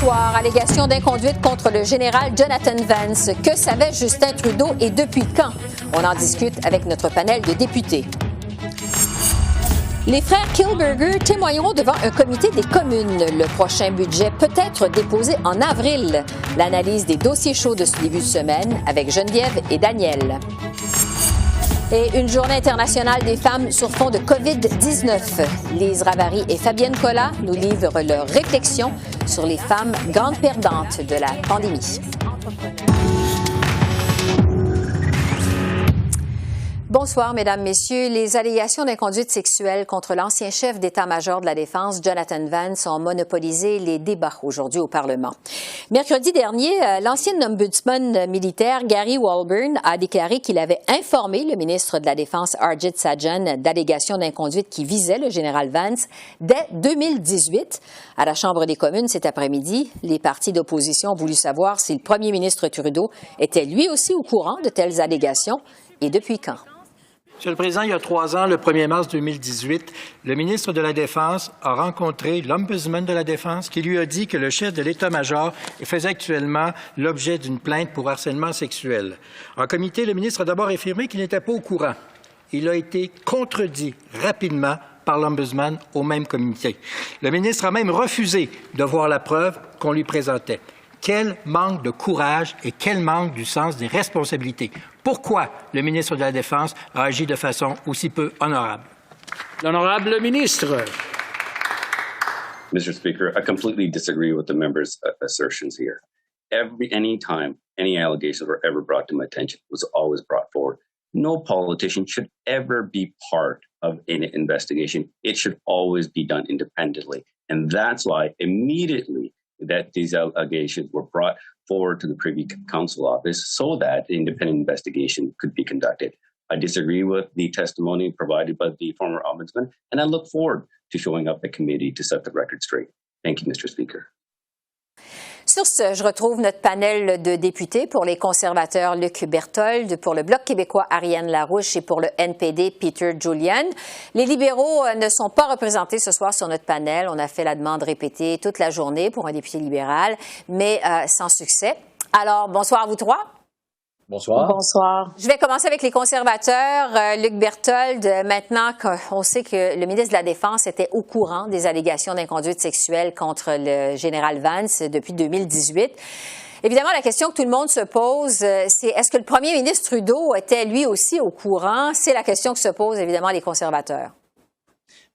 Bonsoir. Allégation d'inconduite contre le général Jonathan Vance. Que savait Justin Trudeau et depuis quand? On en discute avec notre panel de députés. Les frères Kilberger témoigneront devant un comité des communes. Le prochain budget peut être déposé en avril. L'analyse des dossiers chauds de ce début de semaine avec Geneviève et Daniel. Et une journée internationale des femmes sur fond de COVID-19. Lise Ravary et Fabienne Collat nous livrent leurs réflexions sur les femmes grandes perdantes de la pandémie. Bonsoir, Mesdames, Messieurs. Les allégations d'inconduite sexuelle contre l'ancien chef d'état-major de la Défense, Jonathan Vance, ont monopolisé les débats aujourd'hui au Parlement. Mercredi dernier, l'ancien ombudsman militaire Gary Walbourne a déclaré qu'il avait informé le ministre de la Défense, Harjit Sajjan, d'allégations d'inconduite qui visaient le général Vance dès 2018. À la Chambre des communes cet après-midi, les partis d'opposition ont voulu savoir si le premier ministre Trudeau était lui aussi au courant de telles allégations et depuis quand. Monsieur le Président, il y a 3 ans, le 1er mars 2018, le ministre de la Défense a rencontré l'ombudsman de la Défense qui lui a dit que le chef de l'État-major faisait actuellement l'objet d'une plainte pour harcèlement sexuel. En comité, le ministre a d'abord affirmé qu'il n'était pas au courant. Il a été contredit rapidement par l'ombudsman au même comité. Le ministre a même refusé de voir la preuve qu'on lui présentait. Quel manque de courage et quel manque du sens des responsabilités. Pourquoi le ministre de la Défense a agi de façon aussi peu honorable? L'honorable ministre. Mr. Speaker, I completely disagree with the member's assertions here. Any time any allegations were ever brought to my attention, it was always brought forward. No politician should ever be part of an investigation. It should always be done independently. And that's why immediately that these allegations were brought forward to the Privy Council office so that an independent investigation could be conducted. I disagree with the testimony provided by the former ombudsman, and I look forward to showing up at committee to set the record straight. Thank you, Mr. Speaker. Sur ce, je retrouve notre panel de députés pour les conservateurs Luc Berthold, pour le Bloc québécois Ariane Larouche et pour le NPD Peter Julian. Les libéraux ne sont pas représentés ce soir sur notre panel. On a fait la demande répétée toute la journée pour un député libéral, mais sans succès. Alors, bonsoir à vous trois. Bonsoir. Bonsoir. Je vais commencer avec les conservateurs. Luc Berthold, maintenant qu'on sait que le ministre de la Défense était au courant des allégations d'inconduite sexuelle contre le général Vance depuis 2018. Évidemment, la question que tout le monde se pose, c'est est-ce que le premier ministre Trudeau était lui aussi au courant? C'est la question que se posent évidemment les conservateurs.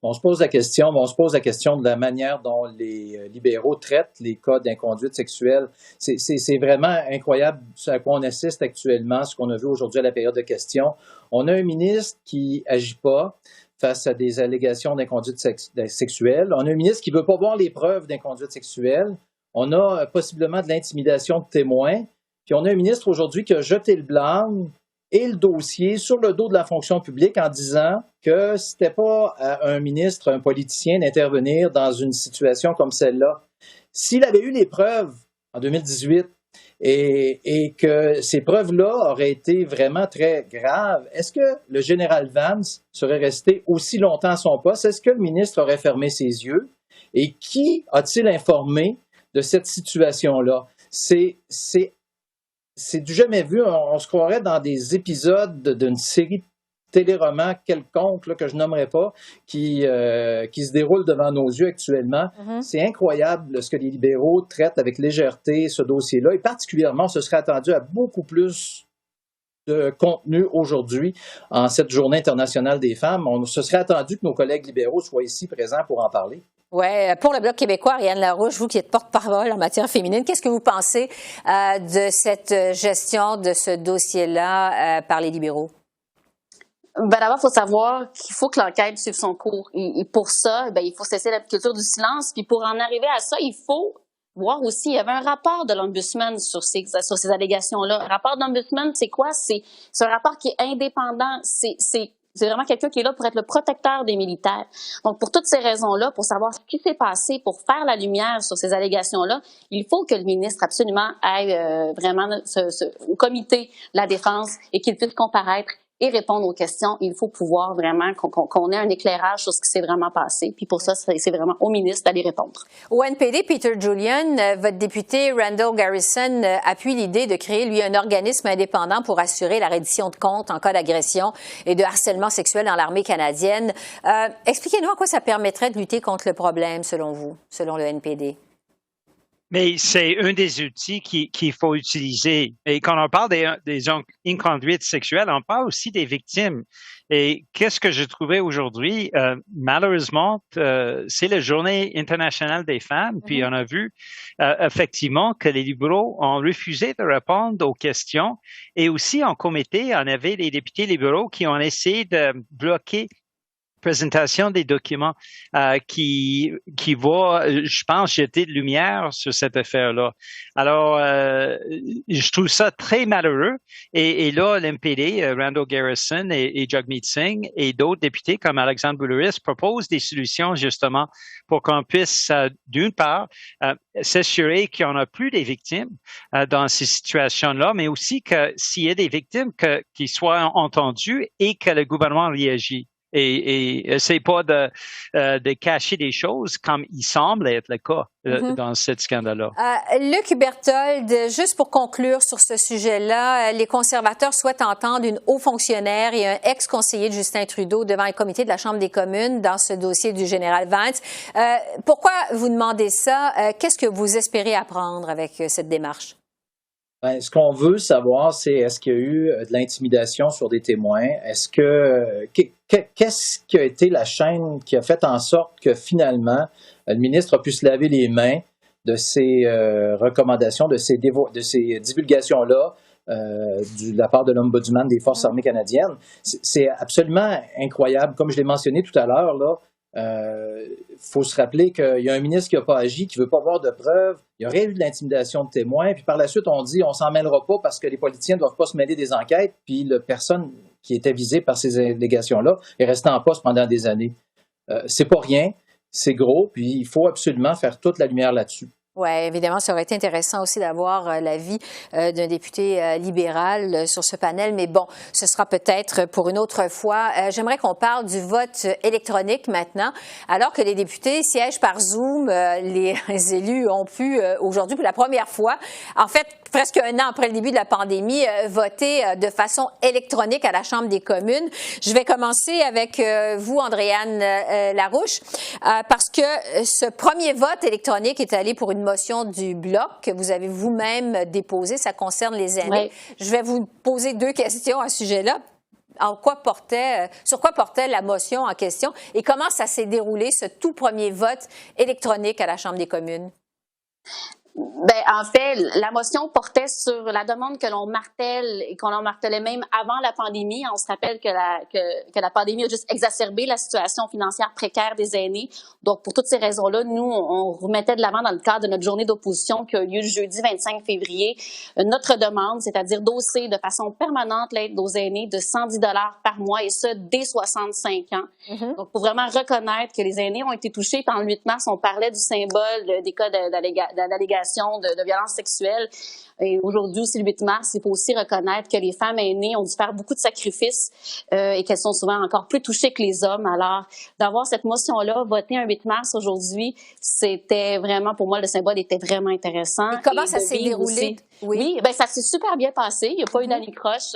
On se pose la question de la manière dont les libéraux traitent les cas d'inconduite sexuelle. C'est vraiment incroyable ce à quoi on assiste actuellement, ce qu'on a vu aujourd'hui à la période de questions. On a un ministre qui agit pas face à des allégations d'inconduite sexuelle. On a un ministre qui veut pas voir les preuves d'inconduite sexuelle. On a possiblement de l'intimidation de témoins. Puis on a un ministre aujourd'hui qui a jeté le blâme et le dossier sur le dos de la fonction publique en disant que c'était pas à un ministre, un politicien d'intervenir dans une situation comme celle-là. S'il avait eu les preuves en 2018 et que ces preuves-là auraient été vraiment très graves, est-ce que le général Vance serait resté aussi longtemps à son poste? Est-ce que le ministre aurait fermé ses yeux? Et qui a-t-il informé de cette situation-là? C'est du jamais vu. On se croirait dans des épisodes d'une série téléroman quelconque là, que je nommerai pas, qui se déroule devant nos yeux actuellement. Mm-hmm. C'est incroyable ce que les libéraux traitent avec légèreté ce dossier-là. Et particulièrement, on se serait attendu à beaucoup plus de contenu aujourd'hui en cette Journée internationale des femmes. On se serait attendu que nos collègues libéraux soient ici présents pour en parler. Oui, pour le Bloc québécois, Ariane Larouche, vous qui êtes porte-parole en matière féminine, qu'est-ce que vous pensez de cette gestion de ce dossier-là par les libéraux? Ben d'abord, il faut savoir qu'il faut que l'enquête suive son cours. Et pour ça, il faut cesser la culture du silence. Puis pour en arriver à ça, il faut voir aussi, il y avait un rapport de l'Ombudsman sur ces allégations-là. Le rapport d'Ombudsman, c'est quoi? C'est un rapport qui est indépendant. C'est vraiment quelqu'un qui est là pour être le protecteur des militaires. Donc, pour toutes ces raisons-là, pour savoir ce qui s'est passé, pour faire la lumière sur ces allégations-là, il faut que le ministre absolument aille vraiment au comité de la Défense et qu'il puisse comparaître et répondre aux questions. Il faut pouvoir vraiment qu'on ait un éclairage sur ce qui s'est vraiment passé. Puis pour ça, c'est vraiment au ministre d'aller répondre. Au NPD, Peter Julian, votre député Randall Garrison appuie l'idée de créer, lui, un organisme indépendant pour assurer la reddition de comptes en cas d'agression et de harcèlement sexuel dans l'armée canadienne. Expliquez-nous en quoi ça permettrait de lutter contre le problème, selon vous, selon le NPD. Mais c'est un des outils qu'il faut utiliser. Et quand on parle des inconduites sexuelles, on parle aussi des victimes. Et qu'est-ce que j'ai trouvé aujourd'hui? Malheureusement, c'est la Journée internationale des femmes. Puis on a vu effectivement que les libéraux ont refusé de répondre aux questions. Et aussi en comité, on avait des députés libéraux qui ont essayé de bloquer présentation des documents qui vont, je pense, jeter de lumière sur cette affaire-là. Alors, je trouve ça très malheureux. Et là, l'MPD, Randall Garrison et Jagmeet Singh et d'autres députés comme Alexandre Boulouris proposent des solutions justement pour qu'on puisse, d'une part, s'assurer qu'il n'y en a plus des victimes dans ces situations-là, mais aussi que s'il y a des victimes, qu'ils soient entendus et que le gouvernement réagit. Et essaie pas de cacher des choses comme il semble être le cas dans ce scandale-là. Luc Berthold, juste pour conclure sur ce sujet-là, les conservateurs souhaitent entendre une haut fonctionnaire et un ex-conseiller de Justin Trudeau devant un comité de la Chambre des communes dans ce dossier du général Vance. Pourquoi vous demandez ça? Qu'est-ce que vous espérez apprendre avec cette démarche? Ben, ce qu'on veut savoir, c'est est-ce qu'il y a eu de l'intimidation sur des témoins? Est-ce que qu'est-ce qui a été la chaîne qui a fait en sorte que finalement le ministre a pu se laver les mains de ces recommandations, de ces divulgations-là de la part de l'Ombudsman des Forces armées canadiennes? C'est absolument incroyable. Comme je l'ai mentionné tout à l'heure, là, faut se rappeler qu'il y a un ministre qui n'a pas agi, qui veut pas avoir de preuves. Il y aurait eu de l'intimidation de témoins. Puis par la suite, on dit on s'en mêlera pas parce que les politiciens ne doivent pas se mêler des enquêtes. Puis la personne qui était visée par ces allégations-là est restée en poste pendant des années. C'est pas rien, c'est gros. Puis il faut absolument faire toute la lumière là-dessus. Oui, évidemment, ça aurait été intéressant aussi d'avoir l'avis d'un député libéral sur ce panel, mais bon, ce sera peut-être pour une autre fois. J'aimerais qu'on parle du vote électronique maintenant. Alors que les députés siègent par Zoom, les élus ont pu aujourd'hui pour la première fois, en fait, presque un an après le début de la pandémie, voter de façon électronique à la Chambre des communes. Je vais commencer avec vous, Andréane Larouche, parce que ce premier vote électronique est allé pour une motion du Bloc que vous avez vous-même déposée. Ça concerne les aînés. Oui. Je vais vous poser deux questions à ce sujet-là. Sur quoi portait la motion en question et comment ça s'est déroulé, ce tout premier vote électronique à la Chambre des communes? Ben, en fait, la motion portait sur la demande que l'on martèle et qu'on en martelait même avant la pandémie. On se rappelle que la pandémie a juste exacerbé la situation financière précaire des aînés. Donc, pour toutes ces raisons-là, nous, on remettait de l'avant dans le cadre de notre journée d'opposition qui a eu lieu le jeudi 25 février. Notre demande, c'est-à-dire d'hausser de façon permanente l'aide aux aînés de 110 $ par mois et ça, dès 65 ans. Mm-hmm. Donc, pour vraiment reconnaître que les aînés ont été touchés. Puis, en le 8 mars, on parlait du symbole des cas d'allégation de violence sexuelle. Et aujourd'hui aussi, le 8 mars, il faut aussi reconnaître que les femmes aînées ont dû faire beaucoup de sacrifices et qu'elles sont souvent encore plus touchées que les hommes. Alors, d'avoir cette motion-là, voter un 8 mars aujourd'hui, c'était vraiment, pour moi, le symbole était vraiment intéressant. Et comment ça s'est déroulé? Oui, ben ça s'est super bien passé. Il n'y a pas eu d'accroche.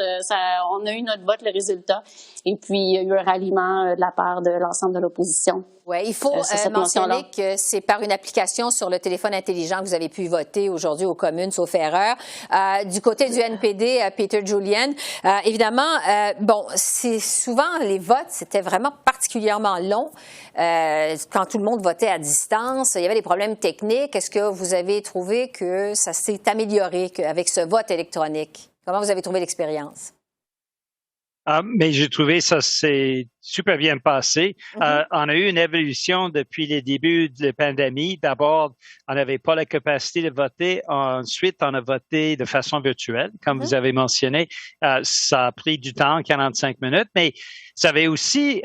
On a eu notre vote, le résultat. Et puis, il y a eu un ralliement de la part de l'ensemble de l'opposition. Oui, il faut mentionner que c'est par une application sur le téléphone intelligent que vous avez pu voter aujourd'hui aux communes, sauf erreur. Du côté du NPD, Peter Julian, évidemment, bon, c'est souvent les votes, c'était vraiment particulièrement long. Quand tout le monde votait à distance, il y avait des problèmes techniques. Est-ce que vous avez trouvé que ça s'est amélioré avec ce vote électronique? Comment vous avez trouvé l'expérience? Mais j'ai trouvé ça c'est super bien passé. Mm-hmm. On a eu une évolution depuis les débuts de la pandémie. D'abord, on n'avait pas la capacité de voter. Ensuite, on a voté de façon virtuelle, comme vous avez mentionné. Ça a pris du temps, 45 minutes, mais ça avait aussi,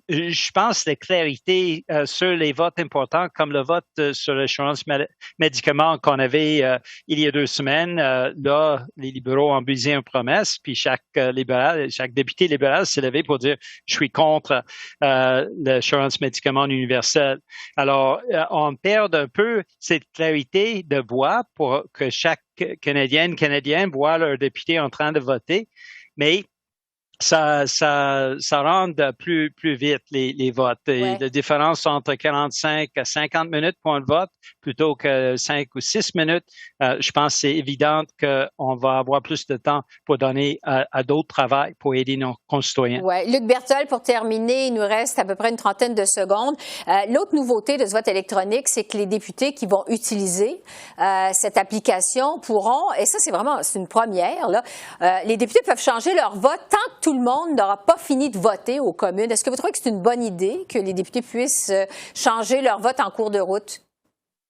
je pense, la clarité sur les votes importants, comme le vote sur l'assurance médicaments qu'on avait il y a 2 semaines. Là, les libéraux ont brisé une promesse, puis chaque libéral, chaque député député libéral s'est levé pour dire « je suis contre l'assurance médicaments universelle ». Alors, on perd un peu cette clarité de voix pour que chaque Canadien voit leur député en train de voter, mais ça rend plus vite les votes. Et la différence entre 45 à 50 minutes pour un vote plutôt que 5 ou 6 minutes, je pense que c'est évident qu'on va avoir plus de temps pour donner à d'autres travail pour aider nos concitoyens. Ouais. Luc Berthold, pour terminer, il nous reste à peu près une trentaine de secondes. L'autre nouveauté de ce vote électronique, c'est que les députés qui vont utiliser cette application pourront, et ça c'est une première, là, les députés peuvent changer leur vote tant que tout le monde n'aura pas fini de voter aux communes. Est-ce que vous trouvez que c'est une bonne idée que les députés puissent changer leur vote en cours de route?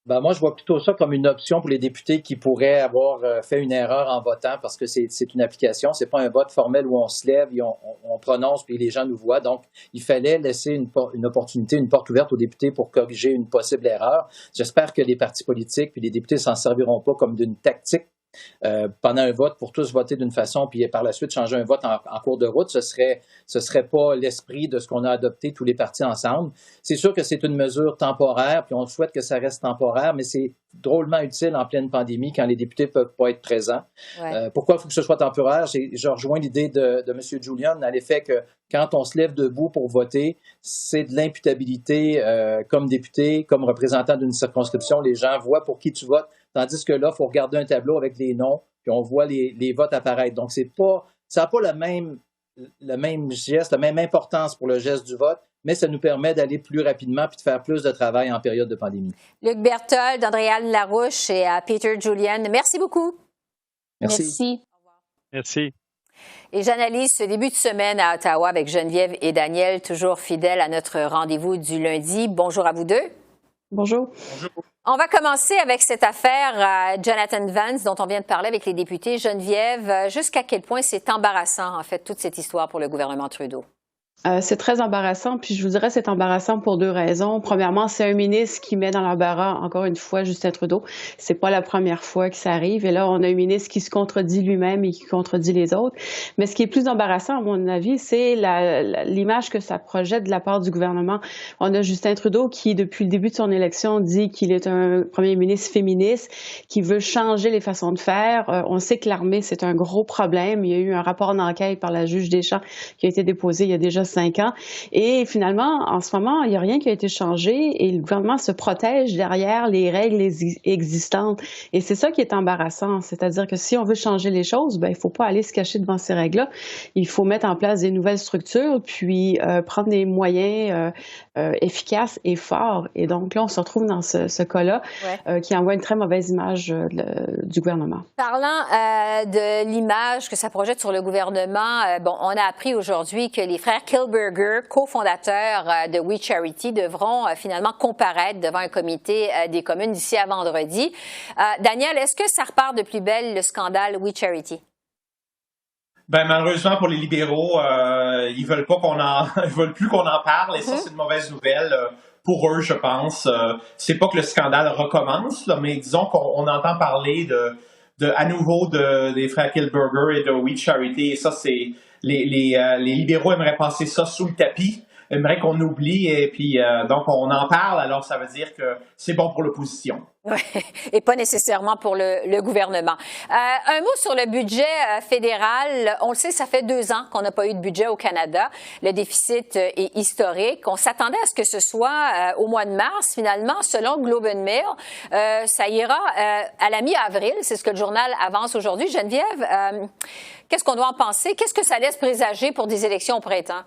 Ben moi, je vois plutôt ça comme une option pour les députés qui pourraient avoir fait une erreur en votant parce que c'est une application, c'est pas un vote formel où on se lève et on prononce puis les gens nous voient. Donc, il fallait laisser une opportunité, une porte ouverte aux députés pour corriger une possible erreur. J'espère que les partis politiques puis les députés s'en serviront pas comme d'une tactique pendant un vote pour tous voter d'une façon puis par la suite changer un vote en cours de route. Ce serait pas l'esprit de ce qu'on a adopté tous les partis ensemble. C'est sûr que c'est une mesure temporaire puis on souhaite que ça reste temporaire, mais c'est drôlement utile en pleine pandémie quand les députés peuvent pas être présents. Ouais. Pourquoi il faut que ce soit temporaire? Je rejoins l'idée de M. Julian à l'effet que quand on se lève debout pour voter, c'est de l'imputabilité comme député, comme représentant d'une circonscription. Les gens voient pour qui tu votes. Tandis que là, il faut regarder un tableau avec les noms, puis on voit les votes apparaître. Donc, ça n'a pas le même geste, la même importance pour le geste du vote, mais ça nous permet d'aller plus rapidement puis de faire plus de travail en période de pandémie. Luc Berthold, Andréane Larouche et Peter Julian, merci beaucoup. Merci. Au revoir. Merci. Et j'analyse ce début de semaine à Ottawa avec Geneviève et Daniel, toujours fidèles à notre rendez-vous du lundi. Bonjour à vous deux. Bonjour. Bonjour. On va commencer avec cette affaire Jonathan Vance dont on vient de parler avec les députés. Geneviève, jusqu'à quel point c'est embarrassant, en fait, toute cette histoire pour le gouvernement Trudeau? C'est très embarrassant, puis je vous dirais c'est embarrassant pour deux raisons. Premièrement, c'est un ministre qui met dans l'embarras, encore une fois, Justin Trudeau. C'est pas la première fois que ça arrive. Et là, on a un ministre qui se contredit lui-même et qui contredit les autres. Mais ce qui est plus embarrassant, à mon avis, c'est l'image que ça projette de la part du gouvernement. On a Justin Trudeau qui, depuis le début de son élection, dit qu'il est un premier ministre féministe, qui veut changer les façons de faire. On sait que l'armée, c'est un gros problème. Il y a eu un rapport d'enquête par la juge Deschamps qui a été déposé il y a déjà 5 ans. Et finalement, en ce moment, il n'y a rien qui a été changé et le gouvernement se protège derrière les règles existantes. Et c'est ça qui est embarrassant. C'est-à-dire que si on veut changer les choses, ben, il ne faut pas aller se cacher devant ces règles-là. Il faut mettre en place des nouvelles structures puis prendre des moyens efficaces et forts. Et donc là, on se retrouve dans ce cas-là qui envoie une très mauvaise image du gouvernement. Parlant de l'image que ça projette sur le gouvernement, on a appris aujourd'hui que les frères Kilberger, cofondateurs de We Charity, devront finalement comparaître devant un comité des communes d'ici à vendredi. Daniel, est-ce que ça repart de plus belle le scandale We Charity? Ben malheureusement pour les libéraux, ils veulent plus qu'on en parle et ça c'est une mauvaise nouvelle. Pour eux, je pense. C'est pas que le scandale recommence, là, mais disons qu'on entend parler à nouveau des frères Kilberger et de We Charity. Et ça, c'est les libéraux aimeraient passer ça sous le tapis, aimeraient qu'on oublie. Et puis, donc, on en parle. Alors, ça veut dire que c'est bon pour l'opposition. Oui, et pas nécessairement pour le gouvernement. Un mot sur le budget fédéral. On le sait, ça fait 2 ans qu'on n'a pas eu de budget au Canada. Le déficit est historique. On s'attendait à ce que ce soit au mois de mars. Finalement, selon Globe and Mail, ça ira à la mi-avril. C'est ce que le journal avance aujourd'hui. Geneviève, qu'est-ce qu'on doit en penser? Qu'est-ce que ça laisse présager pour des élections au printemps?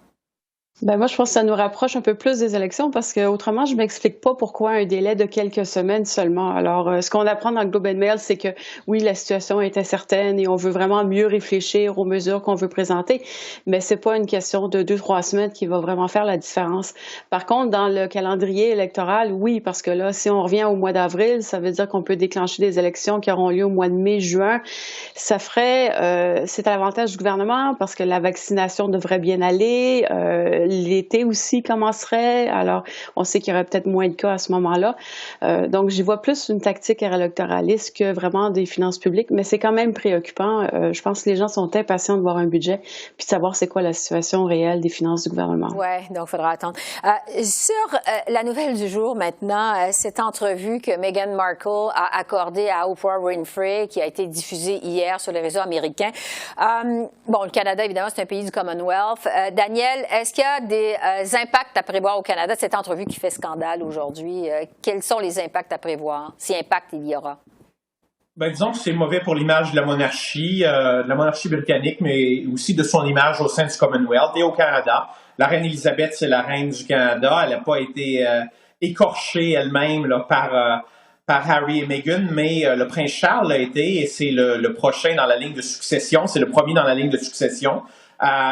Ben moi, je pense que ça nous rapproche un peu plus des élections parce que autrement, je m'explique pas pourquoi un délai de quelques semaines seulement. Alors, ce qu'on apprend dans le Globe and Mail, c'est que oui, la situation est incertaine et on veut vraiment mieux réfléchir aux mesures qu'on veut présenter, mais c'est pas une question de 2-3 semaines qui va vraiment faire la différence. Par contre, dans le calendrier électoral, oui, parce que là, si on revient au mois d'avril, ça veut dire qu'on peut déclencher des élections qui auront lieu au mois de mai, juin. Ça ferait, c'est à l'avantage du gouvernement parce que la vaccination devrait bien aller. l'été aussi commencerait. Alors, on sait qu'il y aurait peut-être moins de cas à ce moment-là. Donc, j'y vois plus une tactique électoraliste que vraiment des finances publiques, mais c'est quand même préoccupant. Je pense que les gens sont impatients de voir un budget puis de savoir c'est quoi la situation réelle des finances du gouvernement. Oui, donc il faudra attendre. Sur la nouvelle du jour maintenant, cette entrevue que Meghan Markle a accordée à Oprah Winfrey, qui a été diffusée hier sur les réseaux américains. Bon, le Canada, évidemment, c'est un pays du Commonwealth. Daniel, est-ce qu'il y a des impacts à prévoir au Canada de cette entrevue qui fait scandale aujourd'hui? Quels sont les impacts à prévoir, si impact il y aura? Ben, disons que c'est mauvais pour l'image de la monarchie britannique, mais aussi de son image au sein du Commonwealth et au Canada. La reine Élisabeth, c'est la reine du Canada. Elle n'a pas été écorchée elle-même là, par Harry et Meghan, mais le prince Charles l'a été, et c'est le prochain dans la ligne de succession. C'est le premier dans la ligne de succession.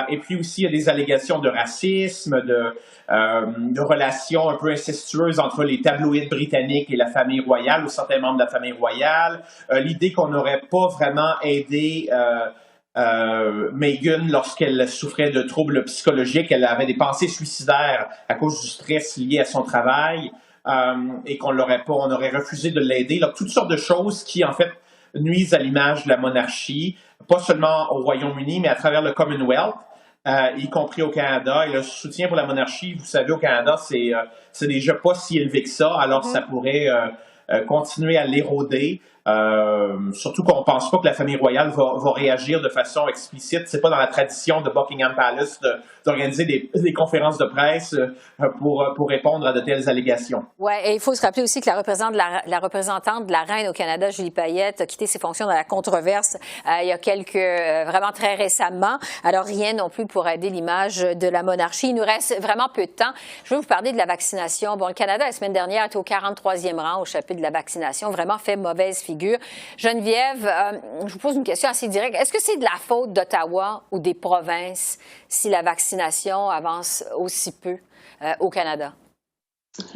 Et puis aussi, il y a des allégations de racisme, de relations un peu incestueuses entre les tabloïds britanniques et la famille royale, ou certains membres de la famille royale. L'idée qu'on n'aurait pas vraiment aidé Meghan lorsqu'elle souffrait de troubles psychologiques, elle avait des pensées suicidaires à cause du stress lié à son travail, et on aurait refusé de l'aider. Là, toutes sortes de choses qui, en fait, nuisent à l'image de la monarchie, pas seulement au Royaume-Uni, mais à travers le Commonwealth, y compris au Canada. Et le soutien pour la monarchie, vous savez, au Canada, c'est déjà pas si élevé que ça, alors ça pourrait continuer à l'éroder. Surtout qu'on ne pense pas que la famille royale va réagir de façon explicite. C'est pas dans la tradition de Buckingham Palace d'organiser des conférences de presse pour répondre à de telles allégations. Oui, et il faut se rappeler aussi que la représentante de la reine au Canada, Julie Payette, a quitté ses fonctions dans la controverse il y a vraiment très récemment. Alors rien non plus pour aider l'image de la monarchie. Il nous reste vraiment peu de temps. Je veux vous parler de la vaccination. Bon, le Canada, la semaine dernière, était au 43e rang au chapitre de la vaccination. Vraiment fait mauvaise figure. Geneviève, je vous pose une question assez directe. Est-ce que c'est de la faute d'Ottawa ou des provinces si la vaccination avance aussi peu au Canada?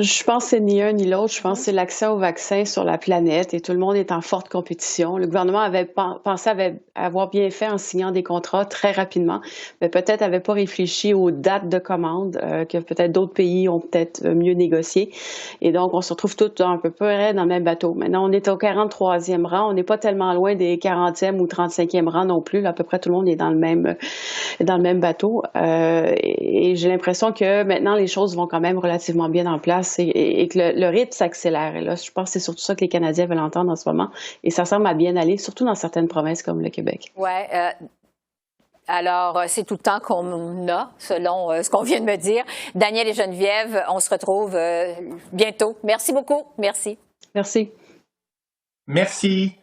Je pense que c'est ni un ni l'autre. Je pense que c'est l'accès au vaccin sur la planète et tout le monde est en forte compétition. Le gouvernement avait pensé avoir bien fait en signant des contrats très rapidement, mais peut-être avait pas réfléchi aux dates de commande que peut-être d'autres pays ont peut-être mieux négocié. Et donc, on se retrouve tous un peu près dans le même bateau. Maintenant, on est au 43e rang. On n'est pas tellement loin des 40e ou 35e rang non plus. Là, à peu près tout le monde est dans le même bateau. Et j'ai l'impression que maintenant, les choses vont quand même relativement bien en place et que le rythme s'accélère. Et là, je pense que c'est surtout ça que les Canadiens veulent entendre en ce moment. Et ça semble à bien aller, surtout dans certaines provinces comme le Québec. Oui. Alors, c'est tout le temps qu'on a, selon ce qu'on vient de me dire. Daniel et Geneviève, on se retrouve bientôt. Merci beaucoup. Merci. Merci. Merci.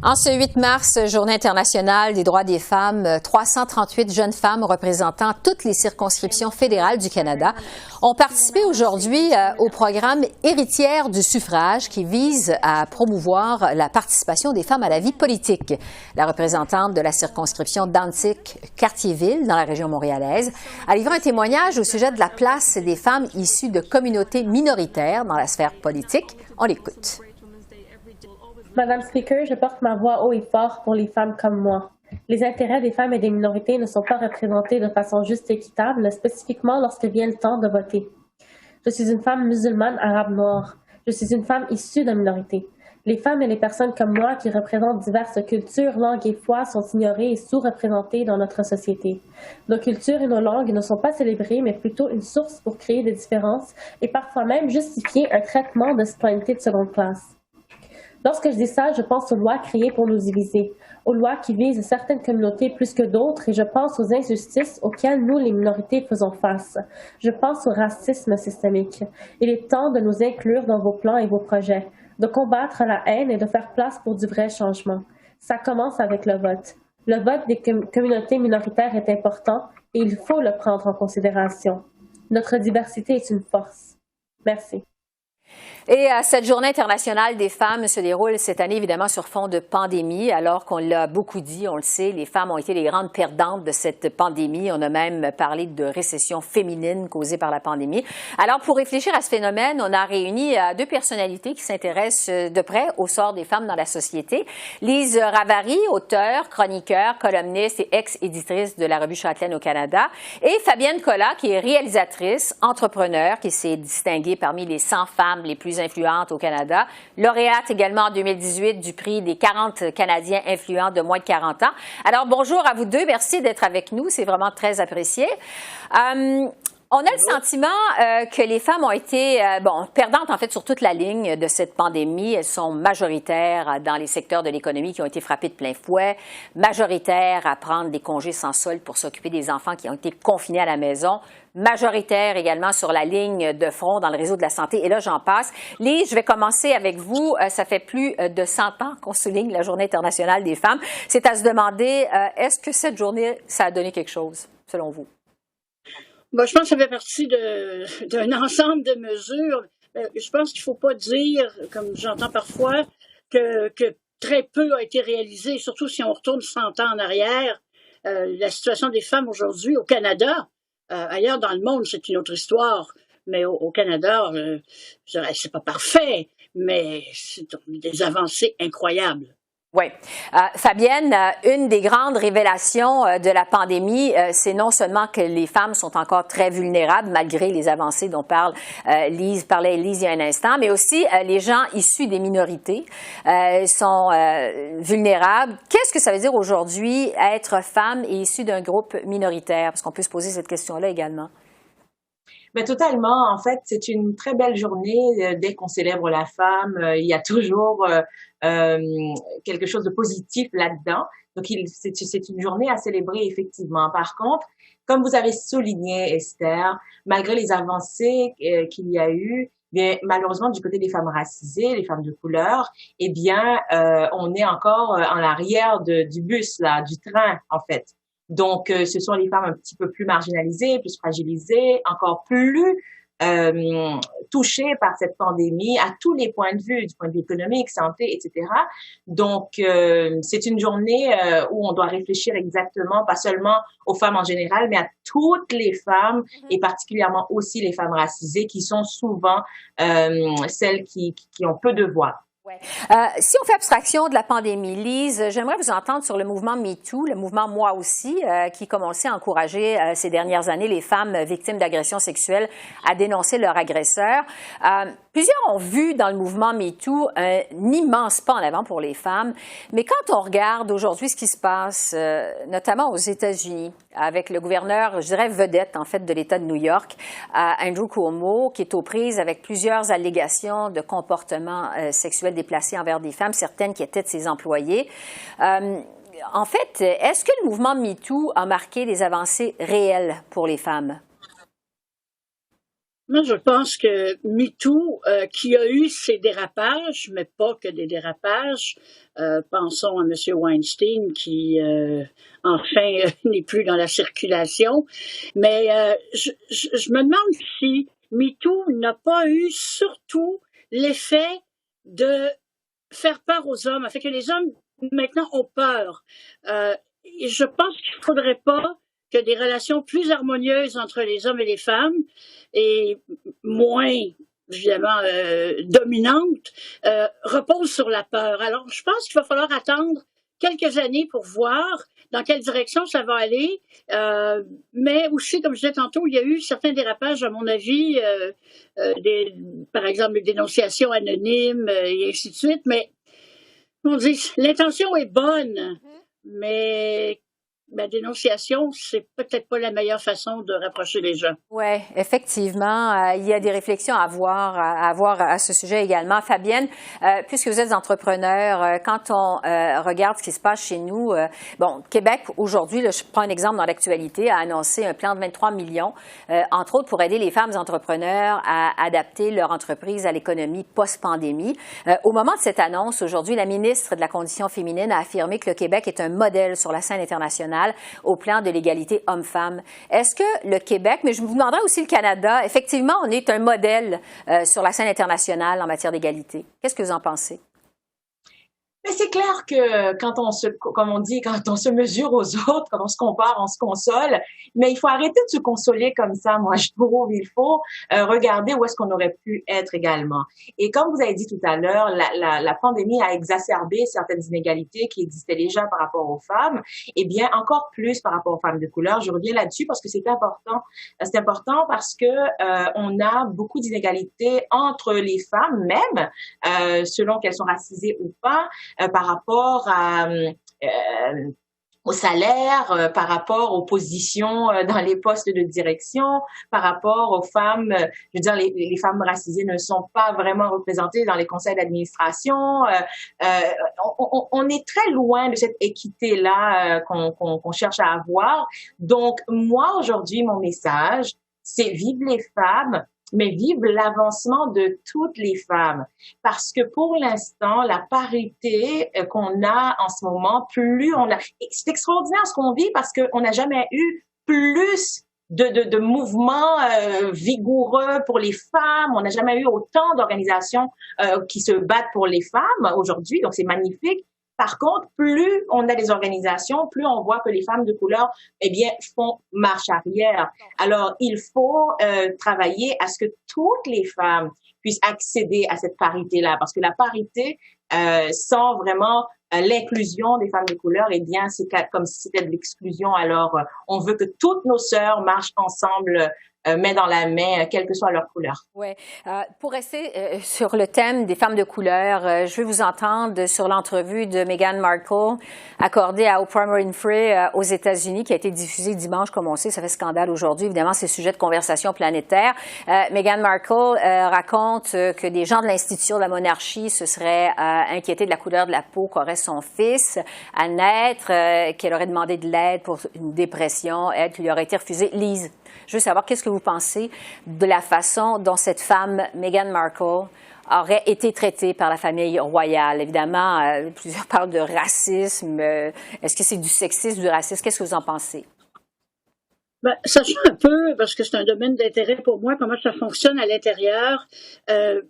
En ce 8 mars, Journée internationale des droits des femmes, 338 jeunes femmes représentant toutes les circonscriptions fédérales du Canada ont participé aujourd'hui au programme Héritières du suffrage qui vise à promouvoir la participation des femmes à la vie politique. La représentante de la circonscription d'Antic-Cartierville, dans la région montréalaise, a livré un témoignage au sujet de la place des femmes issues de communautés minoritaires dans la sphère politique. On l'écoute. Madame Speaker, je porte ma voix haut et fort pour les femmes comme moi. Les intérêts des femmes et des minorités ne sont pas représentés de façon juste et équitable, spécifiquement lorsque vient le temps de voter. Je suis une femme musulmane arabe noire. Je suis une femme issue de minorités. Les femmes et les personnes comme moi qui représentent diverses cultures, langues et foi sont ignorées et sous-représentées dans notre société. Nos cultures et nos langues ne sont pas célébrées, mais plutôt une source pour créer des différences et parfois même justifier un traitement de citoyenneté de seconde classe. Lorsque je dis ça, je pense aux lois créées pour nous diviser, aux lois qui visent certaines communautés plus que d'autres, et je pense aux injustices auxquelles nous, les minorités, faisons face. Je pense au racisme systémique. Il est temps de nous inclure dans vos plans et vos projets, de combattre la haine et de faire place pour du vrai changement. Ça commence avec le vote. Le vote des communautés minoritaires est important et il faut le prendre en considération. Notre diversité est une force. Merci. Et cette Journée internationale des femmes se déroule cette année évidemment sur fond de pandémie, alors qu'on l'a beaucoup dit, on le sait, les femmes ont été les grandes perdantes de cette pandémie. On a même parlé de récession féminine causée par la pandémie. Alors, pour réfléchir à ce phénomène, on a réuni deux personnalités qui s'intéressent de près au sort des femmes dans la société. Lise Ravary, auteure, chroniqueur, columniste et ex-éditrice de la revue Châtelaine au Canada, et Fabienne Collat, qui est réalisatrice, entrepreneur, qui s'est distinguée parmi les 100 femmes les plus influentes au Canada, lauréate également en 2018 du prix des 40 Canadiens influents de moins de 40 ans. Alors, bonjour à vous deux. Merci d'être avec nous. C'est vraiment très apprécié. On a le sentiment que les femmes ont été perdantes en fait sur toute la ligne de cette pandémie. Elles sont majoritaires dans les secteurs de l'économie qui ont été frappés de plein fouet, majoritaires à prendre des congés sans solde pour s'occuper des enfants qui ont été confinés à la maison, majoritaires également sur la ligne de front dans le réseau de la santé. Et là, j'en passe. Lise, je vais commencer avec vous. Ça fait plus de 100 ans qu'on souligne la Journée internationale des femmes. C'est à se demander, est-ce que cette journée, ça a donné quelque chose, selon vous? Bon, je pense que ça fait partie d'un ensemble de mesures. Je pense qu'il ne faut pas dire, comme j'entends parfois, que très peu a été réalisé, surtout si on retourne 100 ans en arrière. La situation des femmes aujourd'hui au Canada, ailleurs dans le monde, c'est une autre histoire, mais au Canada, je dirais, c'est pas parfait, mais c'est des avancées incroyables. Oui. Fabienne, une des grandes révélations de la pandémie, c'est non seulement que les femmes sont encore très vulnérables, malgré les avancées dont parlait Lise il y a un instant, mais aussi les gens issus des minorités sont vulnérables. Qu'est-ce que ça veut dire aujourd'hui être femme et issue d'un groupe minoritaire? Parce qu'on peut se poser cette question-là également. Mais totalement. En fait, c'est une très belle journée. Dès qu'on célèbre la femme, il y a toujours quelque chose de positif là-dedans. Donc, c'est une journée à célébrer, effectivement. Par contre, comme vous avez souligné, Esther, malgré les avancées qu'il y a eu, bien, malheureusement, du côté des femmes racisées, les femmes de couleur, eh bien, on est encore en l'arrière du bus, là, du train, en fait. Donc, ce sont les femmes un petit peu plus marginalisées, plus fragilisées, encore plus touchées par cette pandémie à tous les points de vue, du point de vue économique, santé, etc. Donc, c'est une journée où on doit réfléchir exactement, pas seulement aux femmes en général, mais à toutes les femmes et particulièrement aussi les femmes racisées qui sont souvent celles qui ont peu de voix. Ouais. Si on fait abstraction de la pandémie, Lise, j'aimerais vous entendre sur le mouvement MeToo, le mouvement Moi aussi, qui, comme on le sait, a encouragé ces dernières années les femmes victimes d'agressions sexuelles à dénoncer leur agresseur. Plusieurs ont vu dans le mouvement MeToo un immense pas en avant pour les femmes, mais quand on regarde aujourd'hui ce qui se passe, notamment aux États-Unis, avec le gouverneur, je dirais vedette en fait de l'État de New York, Andrew Cuomo, qui est aux prises avec plusieurs allégations de comportement sexuel déplacé envers des femmes, certaines qui étaient de ses employés. En fait, est-ce que le mouvement MeToo a marqué des avancées réelles pour les femmes? Moi, je pense que MeToo, qui a eu ses dérapages, mais pas que des dérapages, pensons à M. Weinstein qui, enfin, n'est plus dans la circulation, mais je me demande si MeToo n'a pas eu surtout l'effet de faire peur aux hommes, fait que les hommes maintenant ont peur. Et je pense qu'il ne faudrait pas que des relations plus harmonieuses entre les hommes et les femmes et moins, évidemment, dominantes, reposent sur la peur. Alors, je pense qu'il va falloir attendre quelques années pour voir dans quelle direction ça va aller. Mais aussi, comme je disais tantôt, il y a eu certains dérapages, à mon avis, par exemple, les dénonciations anonymes et ainsi de suite. Mais, on dit, l'intention est bonne, mais la dénonciation, c'est peut-être pas la meilleure façon de rapprocher les gens. Oui, effectivement. Il y a des réflexions à avoir à ce sujet également. Fabienne, puisque vous êtes entrepreneur, quand on regarde ce qui se passe chez nous, Québec, aujourd'hui, je prends un exemple dans l'actualité, a annoncé un plan de 23 millions, entre autres pour aider les femmes entrepreneurs à adapter leur entreprise à l'économie post-pandémie. Au moment de cette annonce, aujourd'hui, la ministre de la Condition féminine a affirmé que le Québec est un modèle sur la scène internationale internationale au plan de l'égalité homme-femme. Est-ce que le Québec, mais je vous demanderai aussi le Canada, effectivement, on est un modèle sur la scène internationale en matière d'égalité. Qu'est-ce que vous en pensez? Mais c'est clair que comme on dit, quand on se mesure aux autres, quand on se compare, on se console. Mais il faut arrêter de se consoler comme ça. Moi, je trouve, il faut regarder où est-ce qu'on aurait pu être également. Et comme vous avez dit tout à l'heure, la pandémie a exacerbé certaines inégalités qui existaient déjà par rapport aux femmes. Et bien, encore plus par rapport aux femmes de couleur. Je reviens là-dessus parce que c'est important. C'est important parce que on a beaucoup d'inégalités entre les femmes même, selon qu'elles sont racisées ou pas. Par rapport au salaire, par rapport aux positions dans les postes de direction, par rapport aux femmes, je veux dire, les femmes racisées ne sont pas vraiment représentées dans les conseils d'administration. On est très loin de cette équité-là qu'on cherche à avoir. Donc, moi, aujourd'hui, mon message, c'est vive les femmes, mais vive l'avancement de toutes les femmes. Parce que pour l'instant, la parité qu'on a en ce moment, plus on a... C'est extraordinaire ce qu'on vit parce qu'on n'a jamais eu plus de mouvements vigoureux pour les femmes. On n'a jamais eu autant d'organisations qui se battent pour les femmes aujourd'hui. Donc, c'est magnifique. Par contre, plus on a des organisations, plus on voit que les femmes de couleur, eh bien, font marche arrière. Alors, il faut travailler à ce que toutes les femmes puissent accéder à cette parité-là, parce que la parité, sans vraiment l'inclusion des femmes de couleur, eh bien, c'est comme si c'était de l'exclusion. Alors, on veut que toutes nos sœurs marchent ensemble, main dans la main, quelle que soit leur couleur. Oui. Pour rester sur le thème des femmes de couleur, je veux vous entendre sur l'entrevue de Meghan Markle accordée à Oprah Winfrey aux États-Unis, qui a été diffusée dimanche, comme on sait, ça fait scandale aujourd'hui. Évidemment, c'est sujet de conversation planétaire. Meghan Markle raconte que des gens de l'institution de la monarchie se seraient inquiétés de la couleur de la peau qu'aurait son fils à naître, qu'elle aurait demandé de l'aide pour une dépression, aide qui lui aurait été refusée. Lise, je veux savoir qu'est-ce que vous pensez de la façon dont cette femme, Meghan Markle, aurait été traitée par la famille royale. Évidemment, plusieurs parlent de racisme. Est-ce que c'est du sexisme, du racisme? Qu'est-ce que vous en pensez? Ben, sachant un peu, parce que c'est un domaine d'intérêt pour moi, comment ça fonctionne à l'intérieur,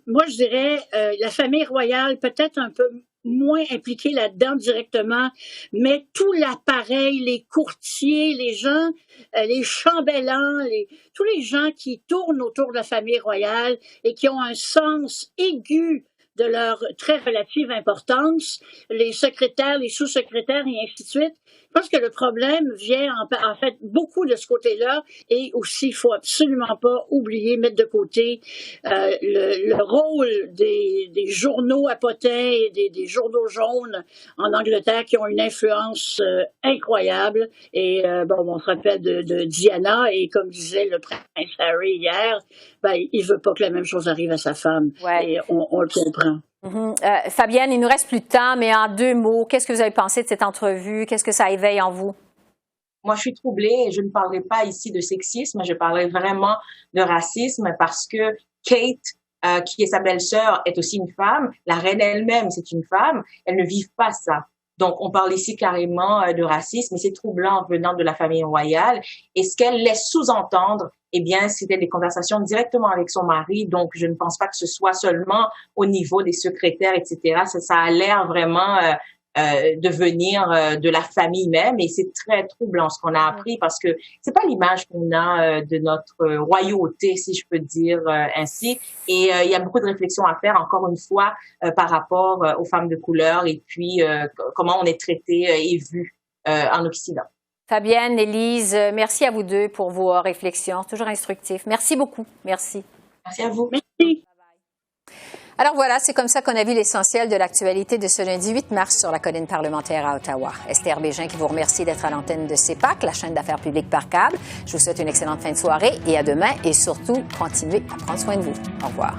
moi je dirais la famille royale peut-être un peu moins impliquée là-dedans directement, mais tout l'appareil, les courtiers, les gens, les chambellans, tous les gens qui tournent autour de la famille royale et qui ont un sens aigu de leur très relative importance, les secrétaires, les sous-secrétaires et ainsi de suite. Je pense que le problème vient en fait beaucoup de ce côté-là et aussi il faut absolument pas oublier, mettre de côté le rôle des journaux à potins et des journaux jaunes en Angleterre qui ont une influence incroyable. Et on se rappelle de Diana et comme disait le prince Harry hier, il veut pas que la même chose arrive à sa femme. Ouais. Et on le comprend. Mm-hmm. Fabienne, il nous reste plus de temps, mais en 2 mots, qu'est-ce que vous avez pensé de cette entrevue? Qu'est-ce que ça éveille en vous? Moi, je suis troublée et je ne parlerai pas ici de sexisme, je parlerai vraiment de racisme parce que Kate, qui est sa belle-sœur, est aussi une femme. La reine elle-même, c'est une femme. Elles ne vivent pas ça. Donc, on parle ici carrément de racisme et c'est troublant venant de la famille royale. Et ce qu'elle laisse sous-entendre, eh bien, c'était des conversations directement avec son mari. Donc, je ne pense pas que ce soit seulement au niveau des secrétaires, etc. Ça a l'air vraiment de venir de la famille même. Et c'est très troublant ce qu'on a appris parce que c'est pas l'image qu'on a de notre royauté, si je peux dire ainsi. Et il y a beaucoup de réflexions à faire, encore une fois, par rapport aux femmes de couleur et puis comment on est traité et vu en Occident. Fabienne, Élise, merci à vous deux pour vos réflexions. Toujours instructif. Merci beaucoup. Merci. Merci à vous. Merci. Alors voilà, c'est comme ça qu'on a vu l'essentiel de l'actualité de ce lundi 8 mars sur la colline parlementaire à Ottawa. Esther Bégin qui vous remercie d'être à l'antenne de CEPAC, la chaîne d'affaires publiques par câble. Je vous souhaite une excellente fin de soirée et à demain et surtout, continuez à prendre soin de vous. Au revoir.